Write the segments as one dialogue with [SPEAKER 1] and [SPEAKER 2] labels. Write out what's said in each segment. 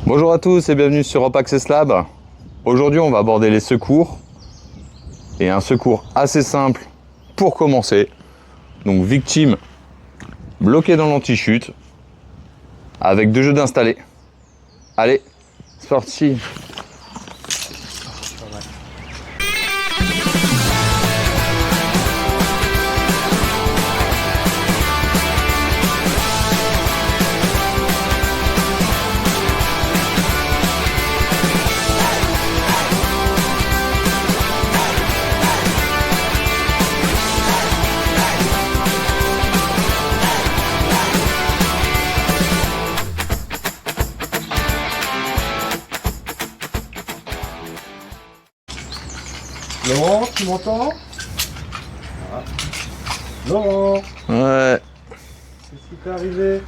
[SPEAKER 1] Bonjour à tous et bienvenue sur Rope Access Lab. Aujourd'hui on va aborder les secours et un secours assez simple pour commencer. Donc victime bloquée dans l'anti-chute avec 2 jeux d'installer. Allez, c'est parti.
[SPEAKER 2] Laurent, tu m'entends? Laurent,
[SPEAKER 1] Ouais,
[SPEAKER 2] qu'est-ce qui t'est arrivé?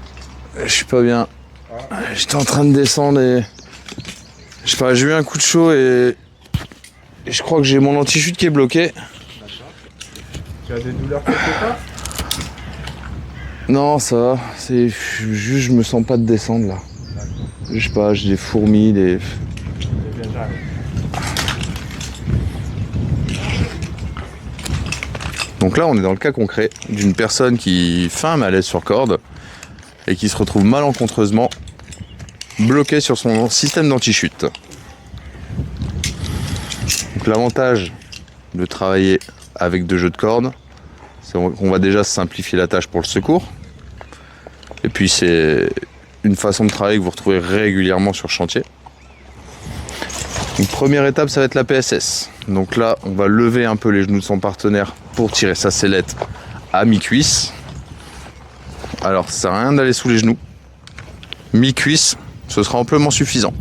[SPEAKER 1] je suis pas bien. J'étais en train de descendre et je sais pas, j'ai eu un coup de chaud et je crois que j'ai mon anti-chute qui est bloqué.
[SPEAKER 2] Tu as des douleurs quelque part?
[SPEAKER 1] Non, ça va, c'est juste je me sens pas de descendre là. Je sais pas, j'ai des fourmis, des...
[SPEAKER 2] Eh bien, j'arrive.
[SPEAKER 1] Donc là, on est dans le cas concret d'une personne qui fait un malaise sur corde et qui se retrouve malencontreusement bloquée sur son système d'anti-chute. Donc l'avantage de travailler avec 2 jeux de cordes, c'est qu'on va déjà simplifier la tâche pour le secours. Et puis c'est une façon de travailler que vous retrouvez régulièrement sur chantier. Donc première étape, ça va être la PSS. Donc là, on va lever un peu les genoux de son partenaire pour tirer sa sellette à mi-cuisse. Alors, ça sert à rien d'aller sous les genoux. Mi-cuisse, ce sera amplement suffisant.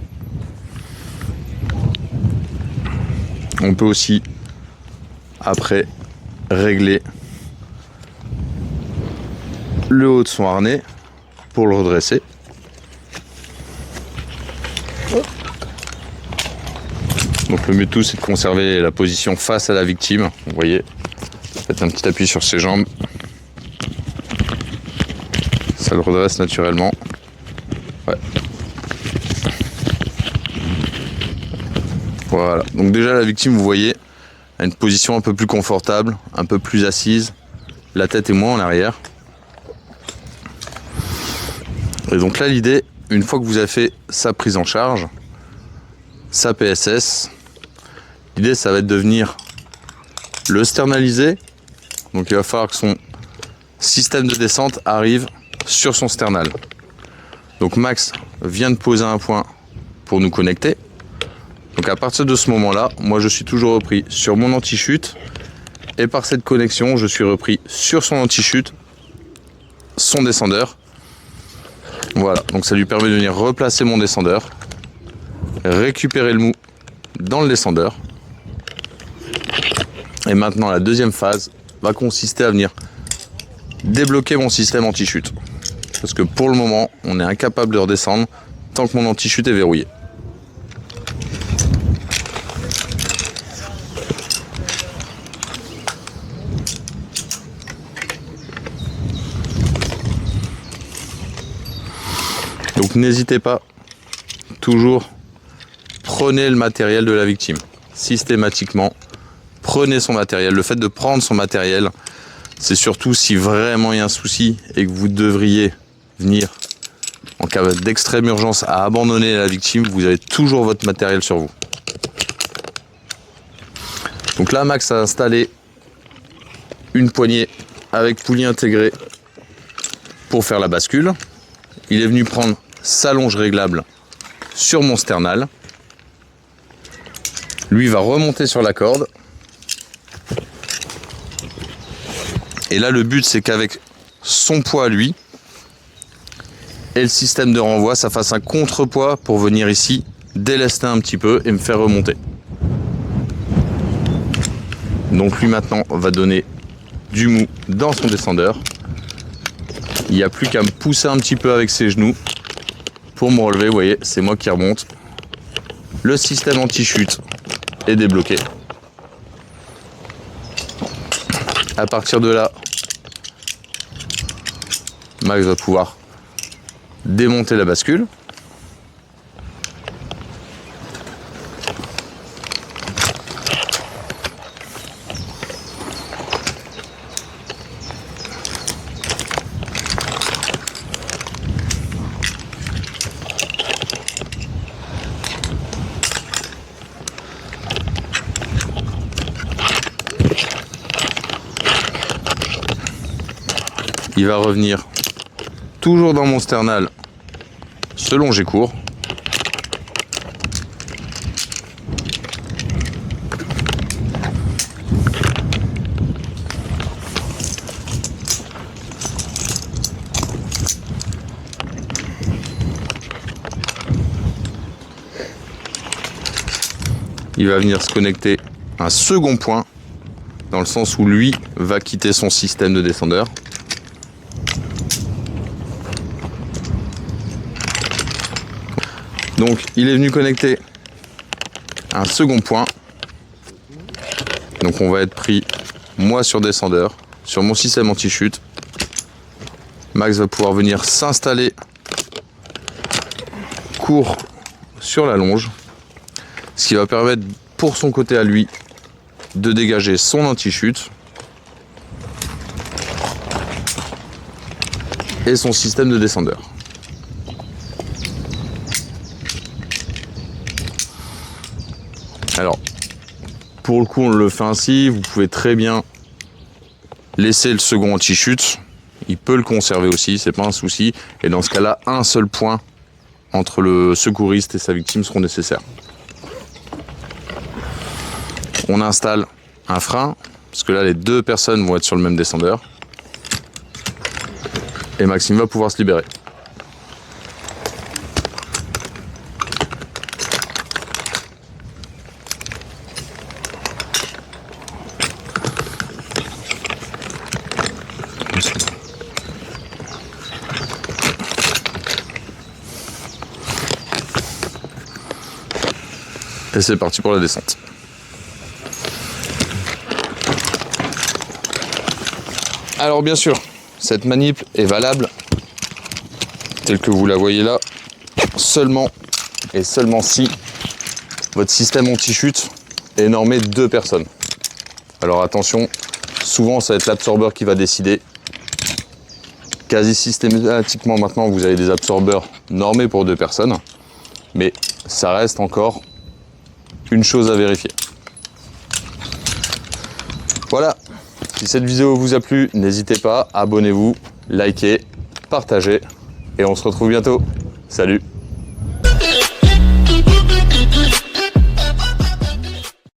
[SPEAKER 1] On peut aussi, après, régler le haut de son harnais pour le redresser. Donc le mieux de tout, c'est de conserver la position face à la victime. Vous voyez, faites un petit appui sur ses jambes. Ça le redresse naturellement. Ouais. Voilà. Donc déjà la victime, vous voyez, a une position un peu plus confortable, un peu plus assise. La tête est moins en arrière. Et donc là, l'idée, une fois que vous avez fait sa prise en charge, sa PSS, l'idée, ça va être de venir le sternaliser. Donc il va falloir que son système de descente arrive sur son sternal. Donc Max vient de poser un point pour nous connecter. Donc à partir de ce moment-là, moi je suis toujours repris sur mon anti-chute. Et par cette connexion, je suis repris sur son anti-chute, son descendeur. Voilà, donc ça lui permet de venir replacer mon descendeur, récupérer le mou dans le descendeur. Et maintenant, la deuxième phase va consister à venir débloquer mon système anti-chute. Parce que pour le moment, on est incapable de redescendre tant que mon anti-chute est verrouillé. Donc n'hésitez pas, toujours prenez le matériel de la victime. Systématiquement, prenez son matériel. Le fait de prendre son matériel, c'est surtout si vraiment il y a un souci et que vous devriez venir en cas d'extrême urgence à abandonner la victime, vous avez toujours votre matériel sur vous. Donc là, Max a installé une poignée avec poulie intégrée pour faire la bascule. Il est venu prendre sa longe réglable sur mon sternal. Lui va remonter sur la corde. Et là, le but, c'est qu'avec son poids à lui et le système de renvoi, ça fasse un contrepoids pour venir ici délester un petit peu et me faire remonter. Donc lui maintenant va donner du mou dans son descendeur. Il n'y a plus qu'à me pousser un petit peu avec ses genoux pour me relever. Vous voyez, c'est moi qui remonte. Le système anti-chute est débloqué. À partir de là, Max va pouvoir démonter la bascule. il va revenir toujours dans mon sternal selon j'ai court. Il va venir se connecter à un second point, dans le sens où lui va quitter son système de descendeur. Donc il est venu connecter un second point. Donc on va être pris, moi sur descendeur, sur mon système anti-chute. Max va pouvoir venir s'installer court sur la longe. Ce qui va permettre pour son côté à lui de dégager son anti-chute et son système de descendeur. Alors, pour le coup, on le fait ainsi. Vous pouvez très bien laisser le second anti-chute. Il peut le conserver aussi, c'est pas un souci. Et dans ce cas-là, un seul point entre le secouriste et sa victime seront nécessaires. On installe un frein, parce que là les deux personnes vont être sur le même descendeur. Et Maxime va pouvoir se libérer. Et c'est parti pour la descente. Alors bien sûr, cette manip est valable, telle que vous la voyez là, seulement et seulement si votre système anti-chute est normé 2 personnes. Alors attention, souvent ça va être l'absorbeur qui va décider. Quasi systématiquement maintenant vous avez des absorbeurs normés pour 2 personnes, mais ça reste encore une chose à vérifier. Voilà. Si cette vidéo vous a plu, n'hésitez pas, abonnez-vous, likez, partagez et on se retrouve bientôt. Salut!